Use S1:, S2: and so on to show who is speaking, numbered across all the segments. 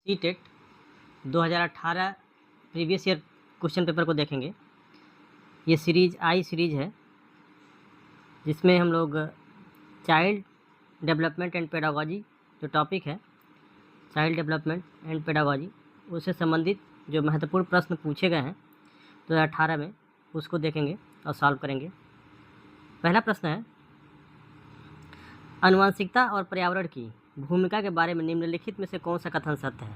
S1: CTET 2018 previous year question paper को देखेंगे। ये सीरीज है जिसमें हम लोग चाइल्ड डेवलपमेंट एंड पेडागोजी जो टॉपिक है चाइल्ड डेवलपमेंट एंड पेडागोजी उससे संबंधित जो महत्वपूर्ण प्रश्न पूछे गए हैं 2018 में उसको देखेंगे और सॉल्व करेंगे। पहला प्रश्न है, आनुवंशिकता और पर्यावरण की भूमिका के बारे में निम्नलिखित में से कौन सा कथन सत्य है?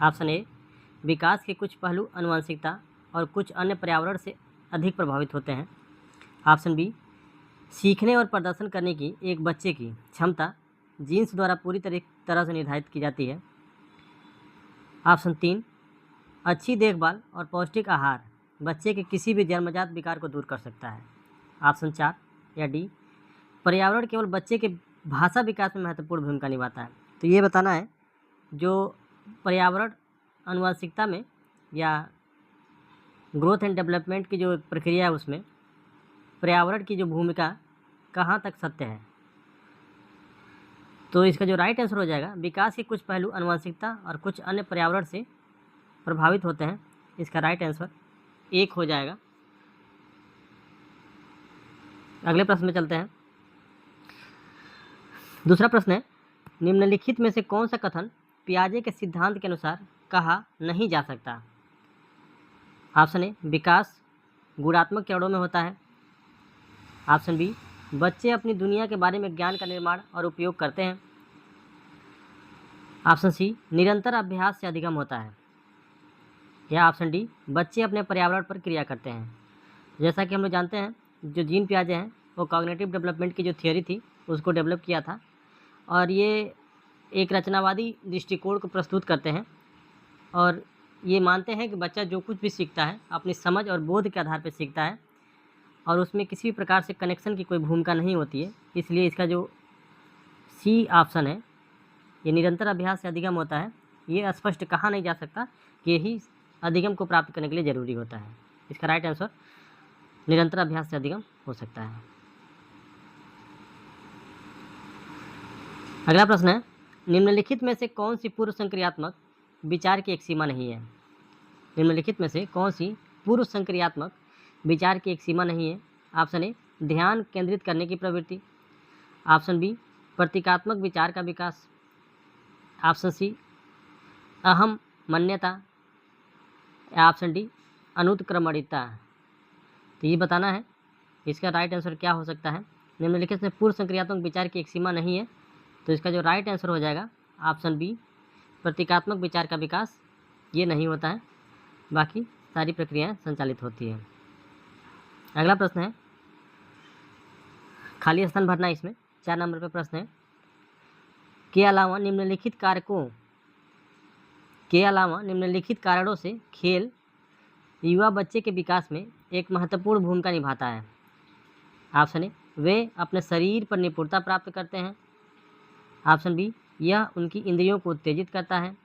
S1: ऑप्शन ए, विकास के कुछ पहलू आनुवंशिकता और कुछ अन्य पर्यावरण से अधिक प्रभावित होते हैं। ऑप्शन बी, सीखने और प्रदर्शन करने की एक बच्चे की क्षमता जीन्स द्वारा पूरी तरह से निर्धारित की जाती है। ऑप्शन 3, अच्छी देखभाल और पौष्टिक आहार बच्चे के किसी भी जन्मजात विकार को दूर कर सकता है। ऑप्शन 4 या डी, पर्यावरण केवल बच्चे के भाषा विकास में महत्वपूर्ण भूमिका निभाता है। तो ये बताना है जो पर्यावरण आनुवंशिकता में या ग्रोथ एंड डेवलपमेंट की जो प्रक्रिया है उसमें पर्यावरण की जो भूमिका कहाँ तक सत्य है। तो इसका जो राइट आंसर हो जाएगा, विकास के कुछ पहलू आनुवंशिकता और कुछ अन्य पर्यावरण से प्रभावित होते हैं। इसका राइट आंसर 1 हो जाएगा। अगले प्रश्न में चलते हैं। दूसरा प्रश्न है, निम्नलिखित में से कौन सा कथन पियाजे के सिद्धांत के अनुसार कहा नहीं जा सकता? ऑप्शन ए, विकास गुणात्मक चरणों में होता है। ऑप्शन बी, बच्चे अपनी दुनिया के बारे में ज्ञान का निर्माण और उपयोग करते हैं। ऑप्शन सी, निरंतर अभ्यास से अधिगम होता है। या ऑप्शन डी, बच्चे अपने पर्यावरण पर क्रिया करते हैं। जैसा कि हम लोग जानते हैं जो जीन पियाजे हैं वो कॉग्निटिव डेवलपमेंट की जो थियोरी थी उसको डेवलप किया था और ये एक रचनावादी दृष्टिकोण को प्रस्तुत करते हैं और ये मानते हैं कि बच्चा जो कुछ भी सीखता है अपनी समझ और बोध के आधार पर सीखता है और उसमें किसी भी प्रकार से कनेक्शन की कोई भूमिका नहीं होती है। इसलिए इसका जो सी ऑप्शन है, ये निरंतर अभ्यास से अधिगम होता है, ये स्पष्ट कहा नहीं जा सकता कि यही अधिगम को प्राप्त करने के लिए ज़रूरी होता है। इसका राइट आंसर निरंतर अभ्यास से अधिगम हो सकता है। अगला प्रश्न है, निम्नलिखित में से कौन सी पूर्व संक्रियात्मक विचार की एक सीमा नहीं है? निम्नलिखित में से कौन सी पूर्व संक्रियात्मक विचार की एक सीमा नहीं है? ऑप्शन ए, ध्यान केंद्रित करने की प्रवृत्ति। ऑप्शन बी, प्रतीकात्मक विचार का विकास। ऑप्शन सी, अहम मान्यता। ऑप्शन डी, अनुत्क्रमणिकता। तो ये बताना है इसका राइट आंसर क्या हो सकता है। निम्नलिखित में पूर्व संक्रियात्मक विचार की एक सीमा नहीं है, तो इसका जो राइट आंसर हो जाएगा ऑप्शन बी, प्रतीकात्मक विचार का विकास ये नहीं होता है, बाकी सारी प्रक्रियाएं संचालित होती है। अगला प्रश्न है, खाली स्थान भरना। इसमें 4 नंबर पर प्रश्न है, के अलावा निम्नलिखित कारणों से खेल युवा बच्चे के विकास में एक महत्वपूर्ण भूमिका निभाता है। ऑप्शन ए, वे अपने शरीर पर निपुणता प्राप्त करते हैं। ऑप्शन बी, यह उनकी इंद्रियों को उत्तेजित करता है।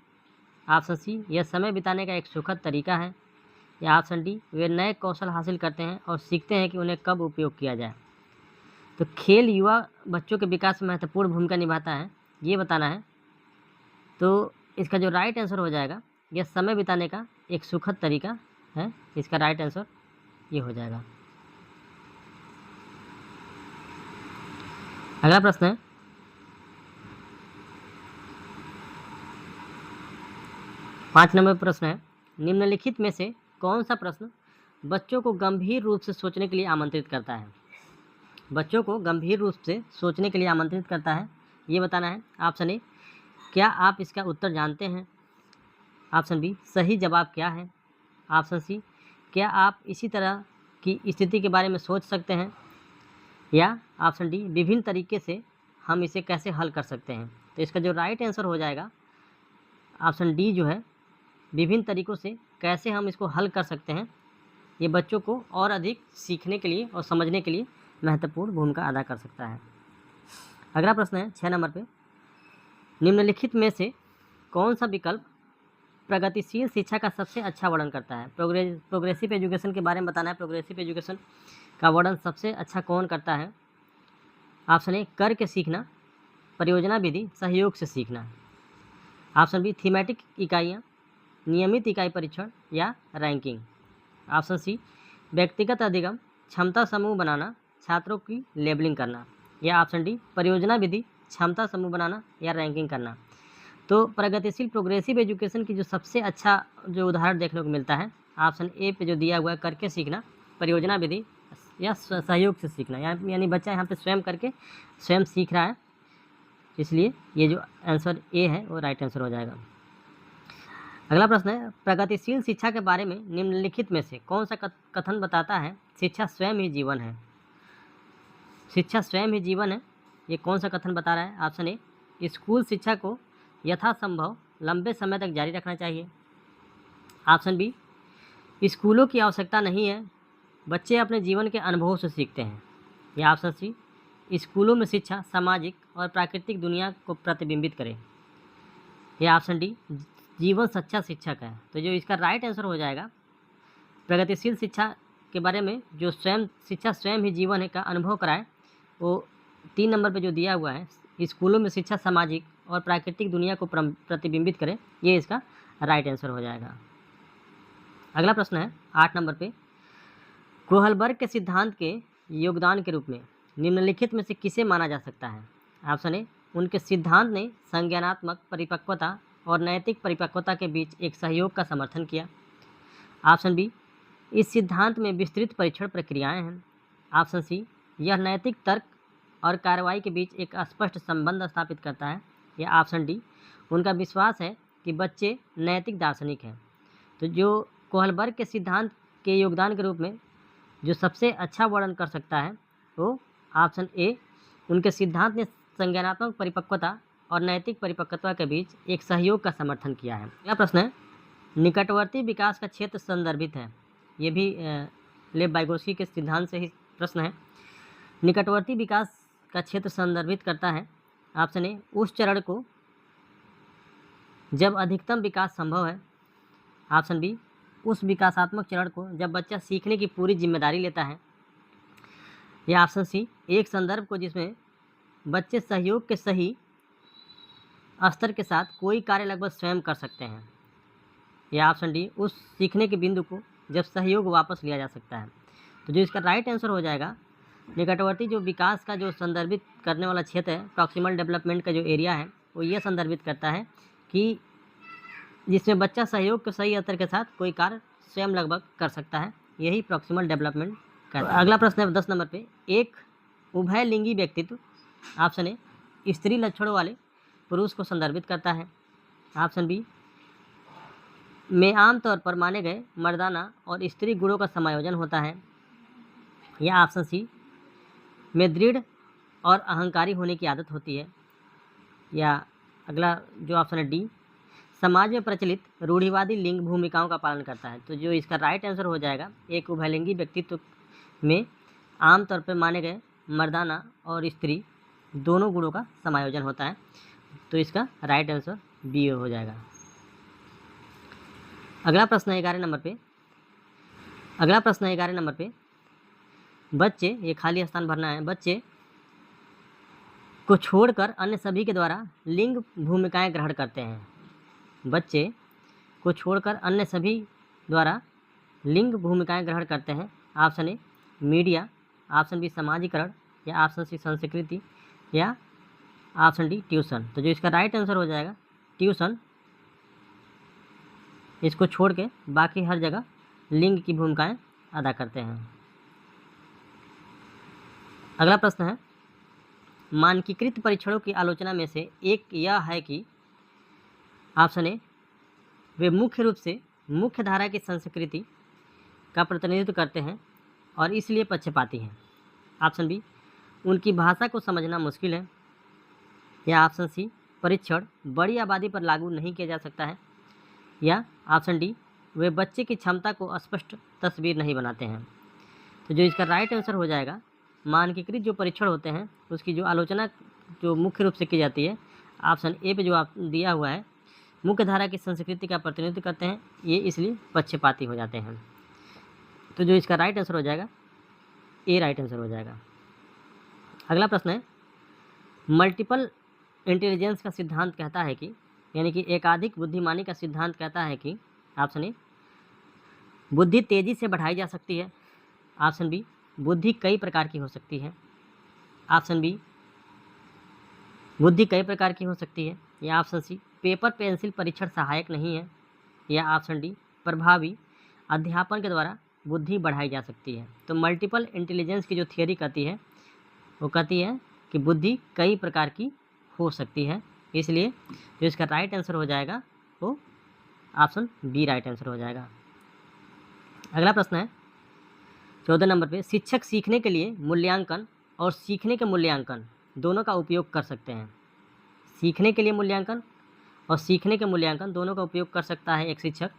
S1: ऑप्शन सी, यह समय बिताने का एक सुखद तरीका है। या ऑप्शन डी, वे नए कौशल हासिल करते हैं और सीखते हैं कि उन्हें कब उपयोग किया जाए। तो खेल युवा बच्चों के विकास में महत्वपूर्ण भूमिका निभाता है, ये बताना है। तो इसका जो राइट आंसर हो जाएगा, यह समय बिताने का एक सुखद तरीका है। इसका राइट आंसर ये हो जाएगा। अगला प्रश्न है, पाँच नंबर प्रश्न है, निम्नलिखित में से कौन सा प्रश्न बच्चों को गंभीर रूप से सोचने के लिए आमंत्रित करता है? बच्चों को गंभीर रूप से सोचने के लिए आमंत्रित करता है, ये बताना है। ऑप्शन ए, क्या आप इसका उत्तर जानते हैं? ऑप्शन बी, सही जवाब क्या है? ऑप्शन सी, क्या आप इसी तरह की स्थिति के बारे में सोच सकते हैं? या ऑप्शन डी, विभिन्न तरीके से हम इसे कैसे हल कर सकते हैं? तो इसका जो राइट आंसर हो जाएगा ऑप्शन डी जो है, विभिन्न तरीकों से कैसे हम इसको हल कर सकते हैं, ये बच्चों को और अधिक सीखने के लिए और समझने के लिए महत्वपूर्ण भूमिका अदा कर सकता है। अगला प्रश्न है 6 नंबर पे, निम्नलिखित में से कौन सा विकल्प प्रगतिशील शिक्षा का सबसे अच्छा वर्णन करता है? प्रोग्रेसिव एजुकेशन के बारे में बताना है। प्रोग्रेसिव एजुकेशन का वर्णन सबसे अच्छा कौन करता है? ऑप्शन ए, करके सीखना, परियोजना विधि, सहयोग से सीखना। ऑप्शन बी थीमेटिक इकाइयाँ, नियमित इकाई परीक्षण या रैंकिंग। ऑप्शन सी व्यक्तिगत अधिगम, क्षमता समूह बनाना, छात्रों की लेबलिंग करना। या ऑप्शन डी परियोजना विधि, क्षमता समूह बनाना या रैंकिंग करना। तो प्रगतिशील प्रोग्रेसिव एजुकेशन की जो सबसे अच्छा जो उदाहरण देखने को मिलता है ऑप्शन ए पे जो दिया हुआ है करके सीखना, परियोजना विधि या सहयोग से सीखना, यानी बच्चा यहाँ पे स्वयं करके स्वयं सीख रहा है, इसलिए ये जो आंसर ए है वो राइट आंसर हो जाएगा। अगला प्रश्न है प्रगतिशील शिक्षा के बारे में निम्नलिखित में से कौन सा कथन बताता है शिक्षा स्वयं ही जीवन है। शिक्षा स्वयं ही जीवन है, ये कौन सा कथन बता रहा है। ऑप्शन ए स्कूल शिक्षा को यथासंभव लंबे समय तक जारी रखना चाहिए। ऑप्शन बी स्कूलों की आवश्यकता नहीं है, बच्चे अपने जीवन के अनुभवों से सीखते हैं। या ऑप्शन सी स्कूलों में शिक्षा सामाजिक और प्राकृतिक दुनिया को प्रतिबिंबित करे। या ऑप्शन डी जीवन सच्चा शिक्षक है। तो जो इसका राइट आंसर हो जाएगा प्रगतिशील शिक्षा के बारे में जो स्वयं शिक्षा स्वयं ही जीवन है का अनुभव कराए, वो 3 नंबर पे जो दिया हुआ है स्कूलों में शिक्षा सामाजिक और प्राकृतिक दुनिया को प्रतिबिंबित करे, ये इसका राइट आंसर हो जाएगा। अगला प्रश्न है 8 नंबर पे कोहलबर्ग के सिद्धांत के योगदान के रूप में निम्नलिखित में से किसे माना जा सकता है। ऑप्शन ए उनके सिद्धांत ने संज्ञानात्मक परिपक्वता और नैतिक परिपक्वता के बीच एक सहयोग का समर्थन किया। ऑप्शन बी इस सिद्धांत में विस्तृत परीक्षण प्रक्रियाएं हैं। ऑप्शन सी यह नैतिक तर्क और कार्रवाई के बीच एक स्पष्ट संबंध स्थापित करता है। या ऑप्शन डी उनका विश्वास है कि बच्चे नैतिक दार्शनिक हैं। तो जो कोहलबर्ग के सिद्धांत के योगदान के रूप में जो सबसे अच्छा वर्णन कर सकता है वो ऑप्शन ए उनके सिद्धांत ने संज्ञानात्मक परिपक्वता और नैतिक परिपक्वता के बीच एक सहयोग का समर्थन किया है। अगला प्रश्न है निकटवर्ती विकास का क्षेत्र संदर्भित है। ये भी लेव वाइगोत्स्की के सिद्धांत से ही प्रश्न है। निकटवर्ती विकास का क्षेत्र संदर्भित करता है ऑप्शन ए उस चरण को जब अधिकतम विकास संभव है। ऑप्शन बी उस विकासात्मक चरण को जब बच्चा सीखने की पूरी जिम्मेदारी लेता है। या ऑप्शन सी एक संदर्भ को जिसमें बच्चे सहयोग के सही स्तर के साथ कोई कार्य लगभग स्वयं कर सकते हैं। या ऑप्शन डी उस सीखने के बिंदु को जब सहयोग वापस लिया जा सकता है। तो जो इसका राइट आंसर हो जाएगा निकटवर्ती जो विकास का जो संदर्भित करने वाला क्षेत्र है प्रॉक्सिमल डेवलपमेंट का जो एरिया है वो ये संदर्भित करता है कि जिसमें बच्चा सहयोग के सही स्तर के साथ कोई कार्य स्वयं लगभग कर सकता है, यही प्रॉक्सिमल डेवलपमेंट करता है। अगला प्रश्न है 10 नंबर पे एक उभयलिंगी व्यक्तित्व ऑप्शन ए स्त्री लक्षणों वाले पुरुष को संदर्भित करता है। ऑप्शन बी में आमतौर पर माने गए मर्दाना और स्त्री गुणों का समायोजन होता है। या ऑप्शन सी में दृढ़ और अहंकारी होने की आदत होती है। या अगला जो ऑप्शन है डी समाज में प्रचलित रूढ़िवादी लिंग भूमिकाओं का पालन करता है। तो जो इसका राइट आंसर हो जाएगा एक उभयलिंगी व्यक्तित्व में आमतौर पर माने गए मर्दाना और स्त्री दोनों गुणों का समायोजन होता है। तो इसका राइट आंसर बी हो जाएगा। अगला प्रश्न है 11 नंबर पे बच्चे, ये खाली स्थान भरना है, बच्चे को छोड़कर अन्य सभी के द्वारा लिंग भूमिकाएं ग्रहण करते हैं। बच्चे को छोड़कर अन्य सभी द्वारा लिंग भूमिकाएं ग्रहण करते हैं। Option a media, option b समाजीकरण, या ऑप्शन सी संस्कृति, या ऑप्शन डी ट्यूशन। तो जो इसका राइट आंसर हो जाएगा ट्यूशन, इसको छोड़ के बाकी हर जगह लिंग की भूमिकाएं अदा करते हैं। अगला प्रश्न है मानकीकृत परीक्षणों की आलोचना में से एक यह है कि ऑप्शन ए वे मुख्य रूप से मुख्य धारा की संस्कृति का प्रतिनिधित्व करते हैं और इसलिए पक्षपाती हैं। ऑप्शन बी उनकी भाषा को समझना मुश्किल है। या ऑप्शन सी परीक्षण बड़ी आबादी पर लागू नहीं किया जा सकता है। या ऑप्शन डी वे बच्चे की क्षमता को स्पष्ट तस्वीर नहीं बनाते हैं। तो जो इसका राइट आंसर हो जाएगा मानकीकृत जो परीक्षण होते हैं उसकी जो आलोचना जो मुख्य रूप से की जाती है, ऑप्शन ए पे जो आप दिया हुआ है मुख्य धारा की संस्कृति का प्रतिनिधित्व करते हैं, ये इसलिए पक्षपाती हो जाते हैं। तो जो इसका राइट आंसर हो जाएगा ए राइट आंसर हो जाएगा। अगला प्रश्न है मल्टीपल इंटेलिजेंस का सिद्धांत कहता है कि यानी कि एकाधिक बुद्धिमानी का सिद्धांत कहता है कि ऑप्शन ए, बुद्धि तेजी से बढ़ाई जा सकती है। ऑप्शन बी, बुद्धि कई प्रकार की हो सकती है। ऑप्शन बी, बुद्धि कई प्रकार की हो सकती है। या ऑप्शन सी, पेपर पेंसिल परीक्षण सहायक नहीं है। या ऑप्शन डी, प्रभावी अध्यापन के द्वारा बुद्धि बढ़ाई जा सकती है। तो मल्टीपल इंटेलिजेंस की जो थियोरी कहती है वो कहती है कि बुद्धि कई प्रकार की हो सकती है, इसलिए जो इसका राइट आंसर हो जाएगा वो ऑप्शन बी राइट आंसर हो जाएगा। अगला प्रश्न है 14 नंबर पे, शिक्षक सीखने के लिए मूल्यांकन और सीखने के मूल्यांकन दोनों का उपयोग कर सकते हैं। सीखने के लिए मूल्यांकन और सीखने के मूल्यांकन दोनों का उपयोग कर सकता है एक शिक्षक।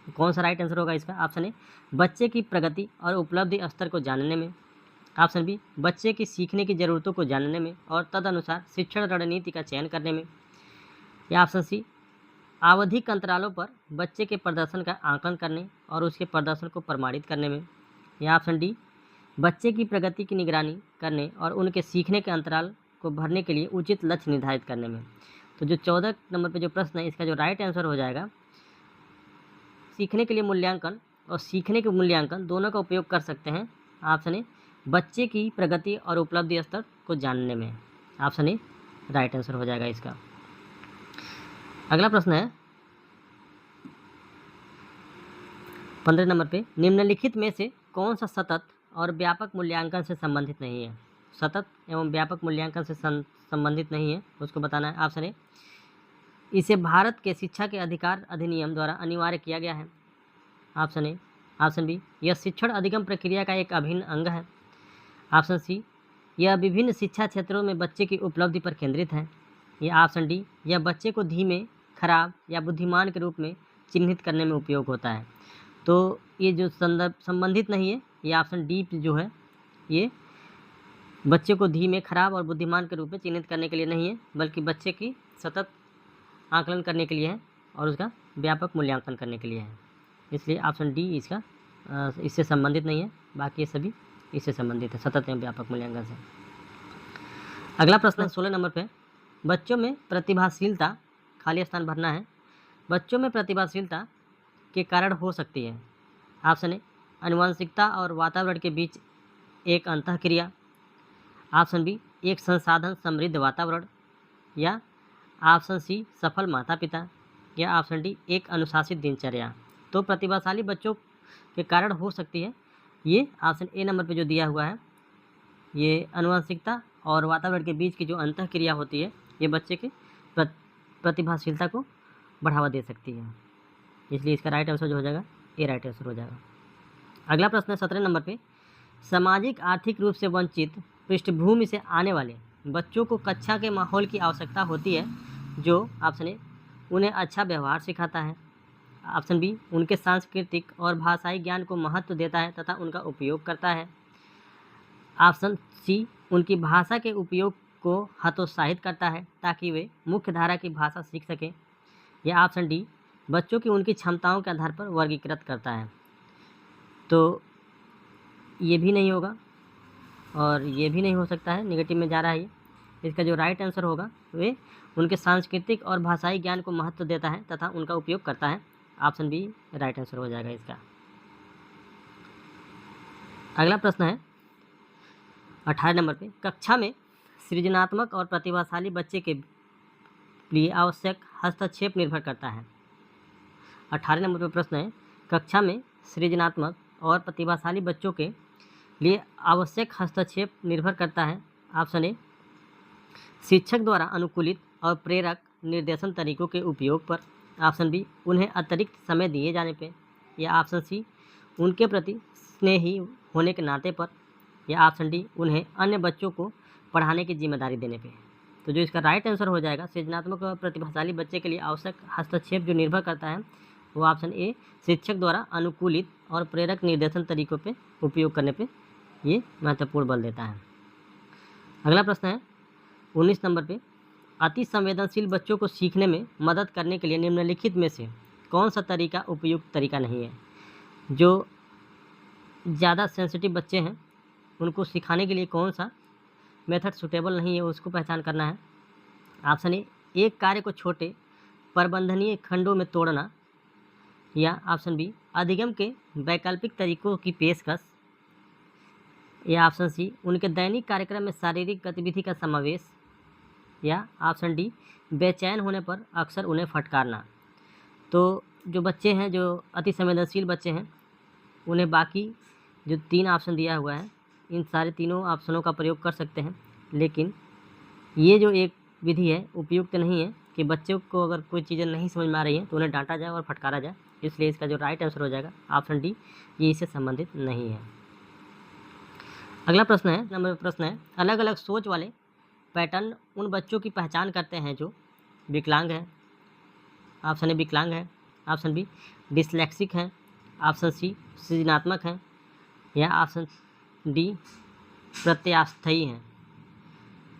S1: कौन सा राइट आंसर होगा इसका? ऑप्शन ए, बच्चे की प्रगति और उपलब्धि स्तर को जानने में। ऑप्शन बी, बच्चे की सीखने की ज़रूरतों को जानने में और तदनुसार शिक्षण रणनीति का चयन करने में। या ऑप्शन सी, आवधिक अंतरालों पर बच्चे के प्रदर्शन का आकलन करने और उसके प्रदर्शन को प्रमाणित करने में। या ऑप्शन डी, बच्चे की प्रगति की निगरानी करने और उनके सीखने के अंतराल को भरने के लिए उचित लक्ष्य निर्धारित करने में। तो जो 14 नंबर पे जो प्रश्न है इसका जो राइट आंसर हो जाएगा, सीखने के लिए मूल्यांकन और सीखने के मूल्यांकन दोनों का उपयोग कर सकते हैं। ऑप्शन ए, बच्चे की प्रगति और उपलब्धि स्तर को जानने में। ऑप्शन ए राइट आंसर हो जाएगा इसका। अगला प्रश्न है 15 नंबर पे, निम्नलिखित में से कौन सा सतत और व्यापक मूल्यांकन से संबंधित नहीं है? सतत एवं व्यापक मूल्यांकन से संबंधित नहीं है, उसको बताना है। ऑप्शन ए, इसे भारत के शिक्षा के अधिकार अधिनियम द्वारा अनिवार्य किया गया है। ऑप्शन ए। ऑप्शन बी, यह शिक्षण अधिगम प्रक्रिया का एक अभिन्न अंग है। ऑप्शन सी, यह विभिन्न शिक्षा क्षेत्रों में बच्चे की उपलब्धि पर केंद्रित है। या ऑप्शन डी, यह बच्चे को धीमे, खराब या बुद्धिमान के रूप में चिन्हित करने में उपयोग होता है। तो ये जो संदर्भ संबंधित नहीं है, ये ऑप्शन डी जो है ये बच्चे को धीमे, खराब और बुद्धिमान के रूप में चिन्हित करने के लिए नहीं है, बल्कि बच्चे की सतत आकलन करने के लिए है और उसका व्यापक मूल्यांकन करने के लिए है। इसलिए ऑप्शन डी इसका इससे संबंधित नहीं है, बाकी ये सभी इससे संबंधित है, सतत एवं व्यापक मूल्यांकन से। अगला प्रश्न 16 नंबर पे, बच्चों में प्रतिभाशीलता, खाली स्थान भरना है। बच्चों में प्रतिभाशीलता के कारण हो सकती है। ऑप्शन ए, आनुवंशिकता और वातावरण के बीच एक अंतःक्रिया। ऑप्शन बी, एक संसाधन समृद्ध वातावरण। या ऑप्शन सी, सफल माता पिता। या ऑप्शन डी, एक अनुशासित दिनचर्या। तो प्रतिभाशाली बच्चों के कारण हो सकती है, ये ऑप्शन ए नंबर पे जो दिया हुआ है, ये आनुवंशिकता और वातावरण के बीच की जो अंतःक्रिया होती है, ये बच्चे के प्रतिभाशीलता को बढ़ावा दे सकती है। इसलिए इसका राइट आंसर जो हो जाएगा ए राइट आंसर हो जाएगा। अगला प्रश्न है 17 नंबर पे, सामाजिक आर्थिक रूप से वंचित पृष्ठभूमि से आने वाले बच्चों को कक्षा के माहौल की आवश्यकता होती है जो ऑप्शन ए, उन्हें अच्छा व्यवहार सिखाता है। ऑप्शन बी, उनके सांस्कृतिक और भाषाई ज्ञान को महत्व देता है तथा उनका उपयोग करता है। ऑप्शन सी, उनकी भाषा के उपयोग को हतोत्साहित करता है ताकि वे मुख्य धारा की भाषा सीख सकें। या ऑप्शन डी, बच्चों की उनकी क्षमताओं के आधार पर वर्गीकृत करता है। तो ये भी नहीं होगा और ये भी नहीं हो सकता है, नेगेटिव में जा रहा है ये। इसका जो राइट आंसर होगा वे उनके सांस्कृतिक और भाषाई ज्ञान को महत्व देता है तथा उनका उपयोग करता है। ऑप्शन बी राइट आंसर हो जाएगा इसका। अगला प्रश्न है 18 नंबर पे, कक्षा में सृजनात्मक और प्रतिभाशाली बच्चे के लिए आवश्यक हस्तक्षेप निर्भर करता है। 18 नंबर पे प्रश्न है, कक्षा में सृजनात्मक और प्रतिभाशाली बच्चों के लिए आवश्यक हस्तक्षेप निर्भर करता है। ऑप्शन ए, शिक्षक द्वारा अनुकूलित और प्रेरक निर्देशन तरीकों के उपयोग पर। ऑप्शन बी, उन्हें अतिरिक्त समय दिए जाने पे। या ऑप्शन सी, उनके प्रति स्नेही होने के नाते पर। या ऑप्शन डी, उन्हें अन्य बच्चों को पढ़ाने की जिम्मेदारी देने पे। तो जो इसका राइट आंसर हो जाएगा, सृजनात्मक और प्रतिभाशाली बच्चे के लिए आवश्यक हस्तक्षेप जो निर्भर करता है वो ऑप्शन ए, शिक्षक द्वारा अनुकूलित और प्रेरक निर्देशन तरीकों पे उपयोग करने पे ये महत्वपूर्ण बल देता है। अगला प्रश्न है 19 नंबर पे, अति संवेदनशील बच्चों को सीखने में मदद करने के लिए निम्नलिखित में से कौन सा तरीका उपयुक्त तरीका नहीं है? जो ज़्यादा सेंसिटिव बच्चे हैं उनको सिखाने के लिए कौन सा मेथड सूटेबल नहीं है, उसको पहचान करना है। ऑप्शन ए, एक कार्य को छोटे प्रबंधनीय खंडों में तोड़ना, या ऑप्शन बी अधिगम के वैकल्पिक तरीकों की पेशकश, या ऑप्शन सी उनके दैनिक कार्यक्रम में शारीरिक गतिविधि का समावेश, या ऑप्शन डी बेचैन होने पर अक्सर उन्हें फटकारना। तो जो बच्चे हैं, जो अति संवेदनशील बच्चे हैं, उन्हें बाकी जो 3 ऑप्शन दिया हुआ है, इन सारे तीनों ऑप्शनों का प्रयोग कर सकते हैं, लेकिन ये जो एक विधि है उपयुक्त नहीं है कि बच्चों को अगर कोई चीज़ें नहीं समझ में आ रही हैं तो उन्हें डांटा जाए और फटकारा जाए। इसलिए इसका जो राइट आंसर हो जाएगा ऑप्शन डी, ये इससे संबंधित नहीं है। अगला प्रश्न है, नंबर प्रश्न है, अलग अलग सोच वाले पैटर्न उन बच्चों की पहचान करते हैं जो विकलांग है। ऑप्शन ए विकलांग है, ऑप्शन बी डिसलेक्सिक है, ऑप्शन सी सृजनात्मक है, या ऑप्शन डी प्रत्यास्थयी हैं।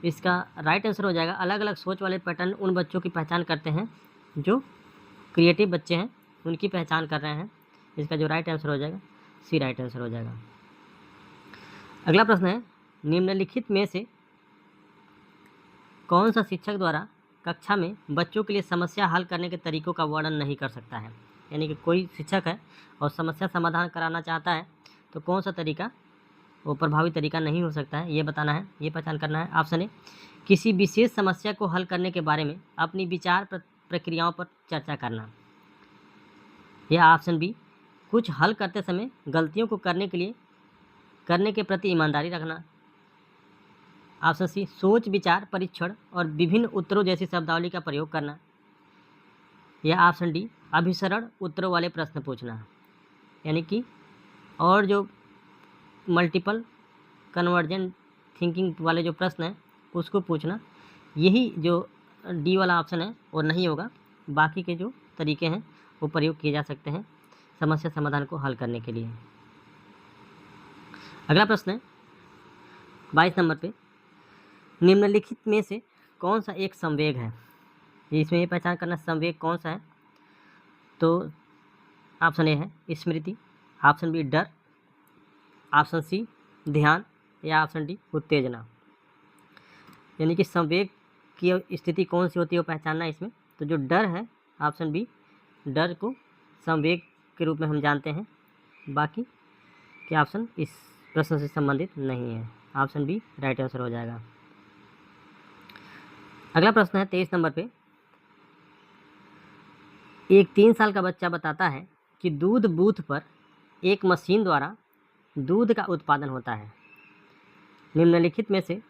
S1: इसका राइट आंसर हो जाएगा अलग अलग सोच वाले पैटर्न उन बच्चों की पहचान करते हैं जो क्रिएटिव बच्चे हैं, उनकी पहचान कर रहे हैं। इसका जो राइट आंसर हो जाएगा सी राइट आंसर हो जाएगा। अगला प्रश्न है, निम्नलिखित में से कौन सा शिक्षक द्वारा कक्षा में बच्चों के लिए समस्या हल करने के तरीकों का वर्णन नहीं कर सकता है। यानी कि कोई शिक्षक है और समस्या समाधान कराना चाहता है तो कौन सा तरीका वो प्रभावी तरीका नहीं हो सकता है, ये बताना है, ये पहचान करना है। ऑप्शन ए किसी विशेष समस्या को हल करने के बारे में अपनी विचार प्रक्रियाओं पर चर्चा करना, या ऑप्शन बी कुछ हल करते समय गलतियों को करने के प्रति ईमानदारी रखना, ऑप्शन सी सोच विचार परीक्षण और विभिन्न उत्तरों जैसी शब्दावली का प्रयोग करना, या ऑप्शन डी अभिसरण उत्तरों वाले प्रश्न पूछना। यानी कि और जो मल्टीपल कन्वर्जेंट थिंकिंग वाले जो प्रश्न हैं उसको पूछना। यही जो डी वाला ऑप्शन है वो नहीं होगा, बाकी के जो तरीके हैं वो प्रयोग किए जा सकते हैं समस्या समाधान को हल करने के लिए। अगला प्रश्न है 22 नंबर पे, निम्नलिखित में से कौन सा एक संवेग है। इसमें ये पहचान करना संवेग कौन सा है। तो ऑप्शन ए है स्मृति, ऑप्शन बी डर, ऑप्शन सी ध्यान, या ऑप्शन डी उत्तेजना। यानी कि संवेग की स्थिति कौन सी होती है वो पहचानना है इसमें। तो जो डर है, ऑप्शन बी डर को संवेग के रूप में हम जानते हैं, बाकी के ऑप्शन इस प्रश्न से संबंधित नहीं है। ऑप्शन बी राइट आंसर हो जाएगा। अगला प्रश्न है 23 नंबर पे, एक 3 साल का बच्चा बताता है कि दूध बूथ पर एक मशीन द्वारा दूध का उत्पादन होता है। निम्नलिखित में से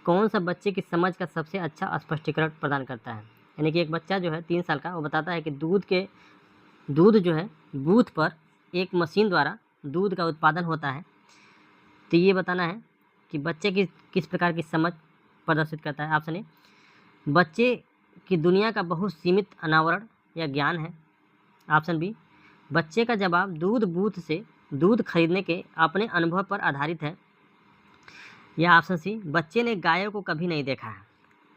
S1: कौन सा बच्चे की समझ का सबसे अच्छा स्पष्टीकरण प्रदान करता है। यानी कि एक बच्चा जो है 3 साल का, वो बताता है कि दूध जो है बूथ पर एक मशीन द्वारा दूध का उत्पादन होता है। तो ये बताना है कि बच्चे की किस प्रकार की समझ प्रदर्शित करता है। ऑप्शन ए बच्चे की दुनिया का बहुत सीमित अनावरण या ज्ञान है, ऑप्शन बी बच्चे का जवाब दूध बूथ से दूध खरीदने के अपने अनुभव पर आधारित है, या ऑप्शन सी बच्चे ने गायों को कभी नहीं देखा है,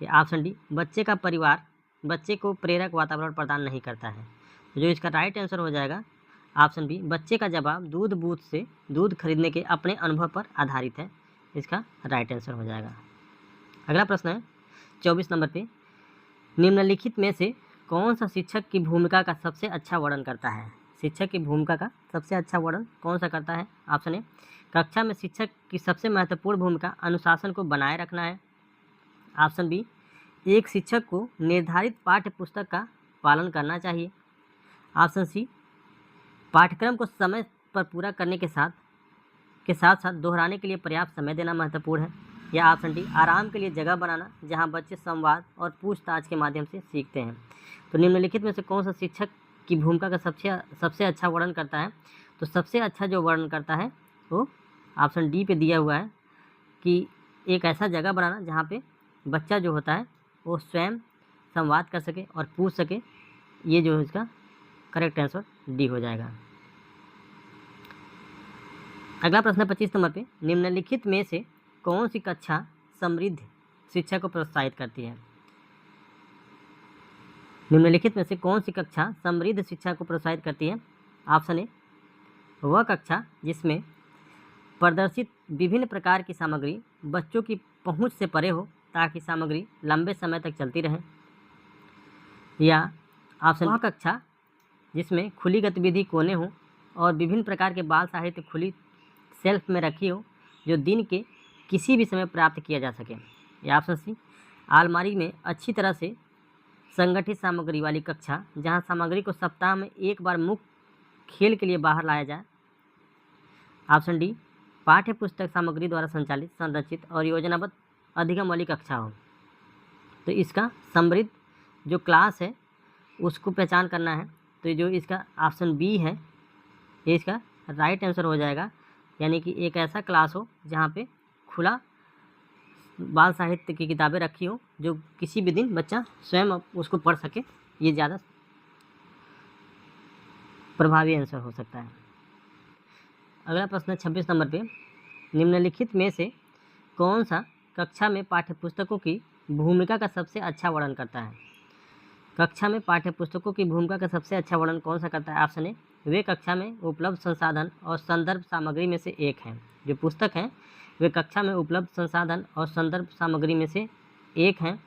S1: या ऑप्शन डी बच्चे का परिवार बच्चे को प्रेरक वातावरण प्रदान नहीं करता है। तो जो इसका राइट आंसर हो जाएगा ऑप्शन बी बच्चे का जवाब दूध बूथ से दूध खरीदने के अपने अनुभव पर आधारित है। इसका राइट आंसर हो जाएगा। अगला प्रश्न है 24 नंबर पे, निम्नलिखित में से कौन सा शिक्षक की भूमिका का सबसे अच्छा वर्णन करता है। शिक्षक की भूमिका का सबसे अच्छा वर्णन कौन सा करता है। ऑप्शन ए कक्षा में शिक्षक की सबसे महत्वपूर्ण भूमिका अनुशासन को बनाए रखना है, ऑप्शन बी एक शिक्षक को निर्धारित पाठ्य पुस्तक का पालन करना चाहिए, ऑप्शन सी पाठ्यक्रम को समय पर पूरा करने के साथ साथ दोहराने के लिए पर्याप्त समय देना महत्वपूर्ण है, या ऑप्शन डी आराम के लिए जगह बनाना जहां बच्चे संवाद और पूछताछ के माध्यम से सीखते हैं। तो निम्नलिखित में से कौन सा शिक्षक की भूमिका का सबसे अच्छा वर्णन करता है। तो सबसे अच्छा जो वर्णन करता है वो ऑप्शन डी पे दिया हुआ है कि एक ऐसा जगह बनाना जहाँ पे बच्चा जो होता है वो स्वयं संवाद कर सके और पूछ सके। ये जो है इसका करेक्ट आंसर डी हो जाएगा। अगला प्रश्न 25 नंबर पे, निम्नलिखित में से कौन सी कक्षा समृद्ध शिक्षा को प्रोत्साहित करती है। निम्नलिखित में से कौन सी कक्षा समृद्ध शिक्षा को प्रोत्साहित करती है। ऑप्शन ए वह कक्षा जिसमें प्रदर्शित विभिन्न प्रकार की सामग्री बच्चों की पहुंच से परे हो ताकि सामग्री लंबे समय तक चलती रहे, या ऑप्शन वह कक्षा जिसमें खुली गतिविधि कोने हों और विभिन्न प्रकार के बाल साहित्य खुली शेल्फ में रखी हो जो दिन के किसी भी समय प्राप्त किया जा सके। या ऑप्शन सी, अलमारी में अच्छी तरह से संगठित सामग्री वाली कक्षा जहां सामग्री को सप्ताह में एक बार मुक्त खेल के लिए बाहर लाया जाए। ऑप्शन डी, पाठ्य पुस्तक सामग्री द्वारा संचालित, संरचित और योजनाबद्ध अधिगम वाली कक्षा हो। तो इसका समृद्ध जो क्लास है उसको पहचान करना है। तो जो इसका ऑप्शन बी है ये इसका राइट आंसर हो जाएगा, यानी कि एक ऐसा क्लास हो जहाँ पे खुला बाल साहित्य की किताबें रखी हो जो किसी भी दिन बच्चा स्वयं उसको पढ़ सके। ये ज़्यादा प्रभावी आंसर हो सकता है। अगला प्रश्न है 26 नंबर पे, निम्नलिखित में से कौन सा कक्षा में पाठ्यपुस्तकों की भूमिका का सबसे अच्छा वर्णन करता है। कक्षा में पाठ्यपुस्तकों की भूमिका का सबसे अच्छा वर्णन कौन सा करता है। ऑप्शन ए, वे कक्षा में उपलब्ध संसाधन और संदर्भ सामग्री में से एक हैं। जो पुस्तक हैं वे कक्षा में उपलब्ध संसाधन और संदर्भ सामग्री में से एक हैं।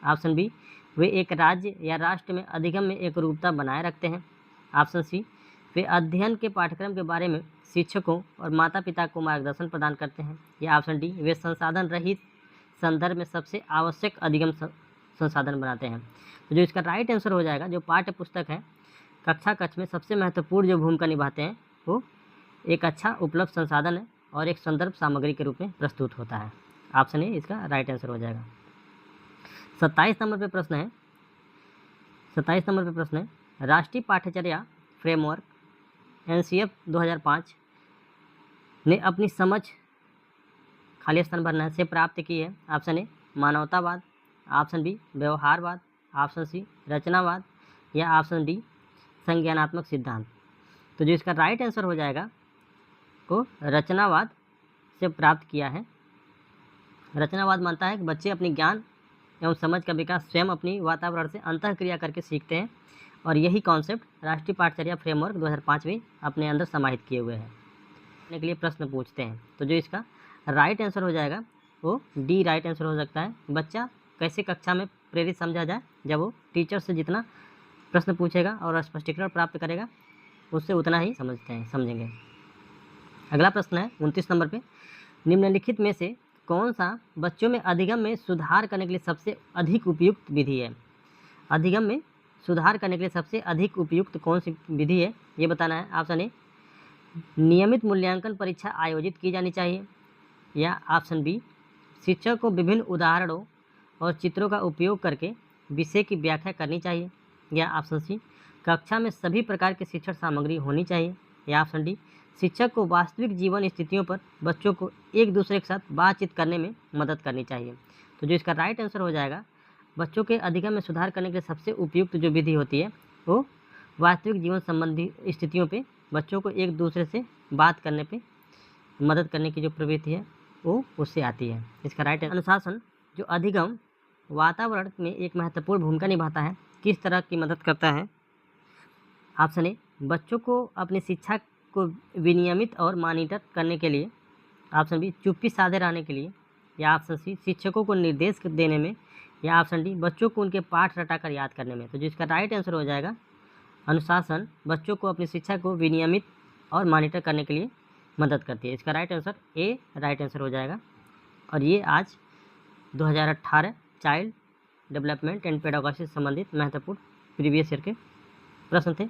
S1: ऑप्शन बी, वे एक राज्य या राष्ट्र में अधिगम में एक रूपता बनाए रखते हैं। ऑप्शन सी, वे अध्ययन के पाठ्यक्रम के बारे में शिक्षकों और माता पिता को मार्गदर्शन प्रदान करते हैं। या ऑप्शन डी, वे संसाधन रहित संदर्भ में सबसे आवश्यक अधिगम संसाधन बनाते हैं। तो जो इसका राइट आंसर हो जाएगा, जो पाठ्य पुस्तक है कक्षा कक्ष में सबसे महत्वपूर्ण जो भूमिका निभाते हैं वो एक अच्छा उपलब्ध संसाधन है और एक संदर्भ सामग्री के रूप में प्रस्तुत होता है। ऑप्शन ए इसका राइट आंसर हो जाएगा। 27 नंबर पे प्रश्न है 27 नंबर पे प्रश्न है, राष्ट्रीय पाठ्यचर्या फ्रेमवर्क NCF 2005 ने अपनी समझ खाली स्थान भरना से प्राप्त की है। ऑप्शन ए, मानवतावाद। ऑप्शन बी, व्यवहारवाद। ऑप्शन सी, रचनावाद। या ऑप्शन डी, संज्ञानात्मक सिद्धांत। तो जो इसका राइट आंसर हो जाएगा वो रचनावाद से प्राप्त किया है। रचनावाद मानता है कि बच्चे अपनी ज्ञान एवं समझ का विकास स्वयं अपनी वातावरण से अंतःक्रिया करके सीखते हैं और यही कॉन्सेप्ट राष्ट्रीय पाठ्यचर्या फ्रेमवर्क 2005 में अपने अंदर समाहित किए हुए हैं। के लिए प्रश्न पूछते हैं। तो जो इसका राइट आंसर हो जाएगा वो डी राइट आंसर हो सकता है। बच्चा कैसे कक्षा में प्रेरित समझा जाए, जब वो टीचर से जितना प्रश्न पूछेगा और स्पष्टीकरण प्राप्त करेगा उससे उतना ही समझेंगे। अगला प्रश्न है 29 नंबर पे, निम्नलिखित में से कौन सा बच्चों में अधिगम में सुधार करने के लिए सबसे अधिक उपयुक्त विधि है। अधिगम में सुधार करने के लिए सबसे अधिक उपयुक्त कौन सी विधि है ये बताना है। ऑप्शन ए, नियमित मूल्यांकन परीक्षा आयोजित की जानी चाहिए। या ऑप्शन बी, शिक्षक को विभिन्न उदाहरणों और चित्रों का उपयोग करके विषय की व्याख्या करनी चाहिए। या ऑप्शन सी, कक्षा में सभी प्रकार की शिक्षण सामग्री होनी चाहिए। या ऑप्शन डी, शिक्षक को वास्तविक जीवन स्थितियों पर बच्चों को एक दूसरे के साथ बातचीत करने में मदद करनी चाहिए। तो जो इसका राइट आंसर हो जाएगा, बच्चों के अधिगम में सुधार करने के लिए सबसे उपयुक्त जो विधि होती है वो वास्तविक जीवन संबंधी स्थितियों पे बच्चों को एक दूसरे से बात करने पे मदद करने की जो प्रवृत्ति है वो उससे आती है। इसका राइट अनुशासन जो अधिगम वातावरण में एक महत्वपूर्ण भूमिका निभाता है, किस तरह की मदद करता है। ऑप्शन ए, बच्चों को अपनी शिक्षा को विनियमित और मॉनिटर करने के लिए। ऑप्शन बी, चुप्पी साधे रहने के लिए। या ऑप्शन सी, शिक्षकों को निर्देश देने में। या ऑप्शन डी, बच्चों को उनके पाठ रटाकर याद करने में। तो जो इसका राइट आंसर हो जाएगा, अनुशासन बच्चों को अपनी शिक्षा को विनियमित और मॉनिटर करने के लिए मदद करती है। इसका right answer A right answer हो जाएगा। और ये आज 2018 चाइल्ड डेवलपमेंट एंड पेडागोजी से संबंधित महत्वपूर्ण प्रीवियस ईयर के प्रश्न थे।